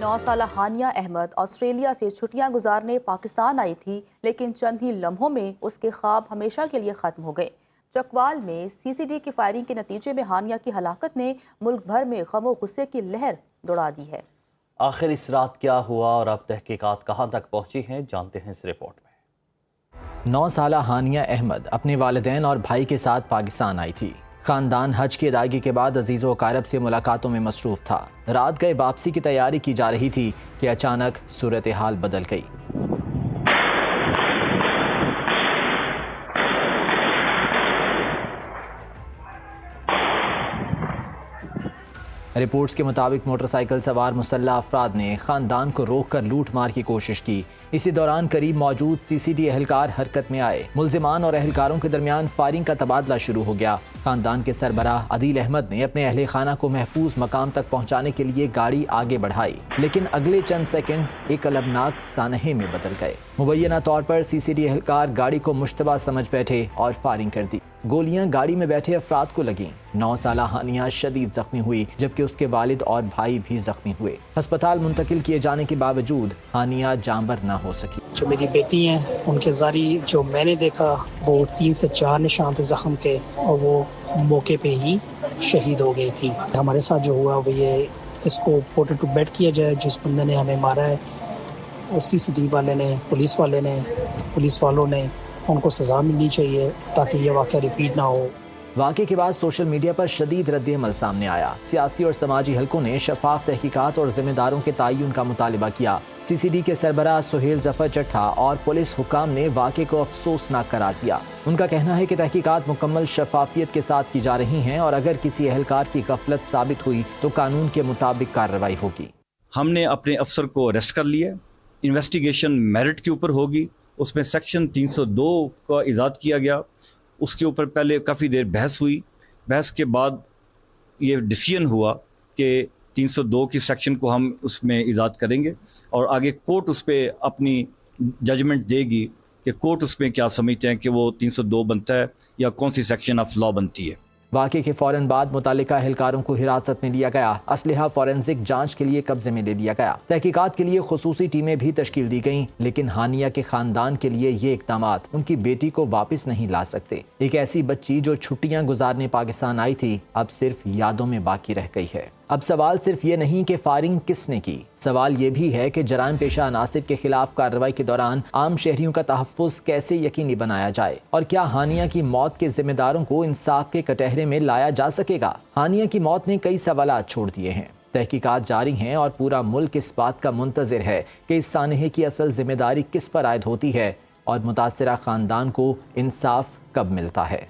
9 साल हानिया अहमद ऑस्ट्रेलिया से छुट्टियां गुजारने पाकिस्तान आई थी, लेकिन चंद ही लम्हों में उसके ख्वाब हमेशा के लिए ख़त्म हो गए। चकवाल में सीसीडी की फायरिंग के नतीजे में हानिया की हलाकत ने मुल्क भर में गम और गुस्से की लहर दौड़ा दी है। आखिर इस रात क्या हुआ और अब तहकीकात कहाँ तक पहुंची हैं, जानते हैं इस रिपोर्ट में। 9 साल हानिया अहमद अपने वालिदैन और भाई के साथ पाकिस्तान आई थी। खानदान हज की अदायगी के बाद अजीज़ो अकारब से मुलाकातों में मसरूफ़ था। रात गए वापसी की तैयारी की जा रही थी कि अचानक सूरत हाल बदल गई। रिपोर्ट्स के मुताबिक मोटरसाइकिल सवार मुसल्लह अफराद ने खानदान को रोककर लूट मार की कोशिश की। इसी दौरान करीब मौजूद सीसीडी एहलकार हरकत में आए। मुल्जिमान और एहलकारों के दरमियान फायरिंग का तबादला शुरू हो गया। खानदान के सरबराह अदील अहमद ने अपने अहले खाना को महफूज मकाम तक पहुंचाने के लिए गाड़ी आगे बढ़ाई, लेकिन अगले चंद सेकंड एक अलबनाक सानहे में बदल गए। मुबैना तौर पर सीसीडी एहलकार गाड़ी को मुश्तबा समझ बैठे और फायरिंग कर दी। गोलियां गाड़ी में बैठे अफराद को लगीं। 9 साल हानिया शदीद जख्मी हुई, जबकि उसके वालिद और भाई भी जख्मी हुए। अस्पताल मुंतकिल किए जाने के बावजूद हानिया जांबर न हो सकी। जो मेरी बेटी हैं उनके जारी जो मैंने देखा वो 3 से 4 निशान थे जख्म के, और वो मौके पे ही शहीद हो गई थी। हमारे साथ जो हुआ वो ये, इसको पोर्ट टू बेड किया जाए। जिस बंदे ने हमें मारा है, सीसीटीवी वाले ने, पुलिस वालों ने, उनको सज़ा मिलनी चाहिए ताकि ये वाक़या रिपीट ना हो। वाक़े के बाद सोशल मीडिया पर शदीद रद्द-ए-अमल सामने आया। सियासी और समाजी हलकों ने शफाफ तहकीकात और जिम्मेदारों के तयन का मुतालबा किया। सीसीडी के सरबराह सुहेल जफर चट्ठा और पुलिस हुकाम ने वाक़े को अफसोसनाक करार दिया। उनका कहना है कि तहकीकात मुकम्मल शफाफियत के साथ की जा रही हैं और अगर किसी एहलकार की गफलत साबित हुई तो कानून के मुताबिक कार्रवाई होगी। हमने अपने अफसर को अरेस्ट कर लिया। इन्वेस्टिगेशन मेरिट के ऊपर होगी। उसमें सेक्शन 302 का इजाद किया गया। उसके ऊपर पहले काफ़ी देर बहस हुई। बहस के बाद ये डिसीजन हुआ कि 302 की सेक्शन को हम उसमें इजाद करेंगे और आगे कोर्ट उस पर अपनी जजमेंट देगी कि कोर्ट उसमें क्या समझते हैं कि वो 302 बनता है या कौन सी सेक्शन ऑफ लॉ बनती है। वाक़े के फ़ौरन बाद मुतालिका एहलकारों को हिरासत में लिया गया। असलहा फॉरेंसिक जांच के लिए कब्जे में ले लिया गया। तहकीकात के लिए खुसूसी टीमें भी तश्कील दी गईं, लेकिन हानिया के खानदान के लिए ये इक़दामात उनकी बेटी को वापस नहीं ला सकते। एक ऐसी बच्ची जो छुट्टियां गुजारने पाकिस्तान आई थी, अब सिर्फ यादों में बाकी रह गई है। अब सवाल सिर्फ ये नहीं कि फायरिंग किसने की, सवाल ये भी है कि जराइम पेशा अनासिर के खिलाफ कार्रवाई के दौरान आम शहरियों का तहफ़्फ़ुज़ कैसे यकीनी बनाया जाए और क्या हानिया की मौत के जिम्मेदारों को इंसाफ के कटहरे में लाया जा सकेगा। हानिया की मौत ने कई सवालात छोड़ दिए हैं। तहकीकात जारी हैं और पूरा मुल्क इस बात का मुंतज़िर है कि इस सानहे की असल जिम्मेदारी किस पर आयद होती है और मुतासिरा खानदान को इंसाफ कब मिलता है।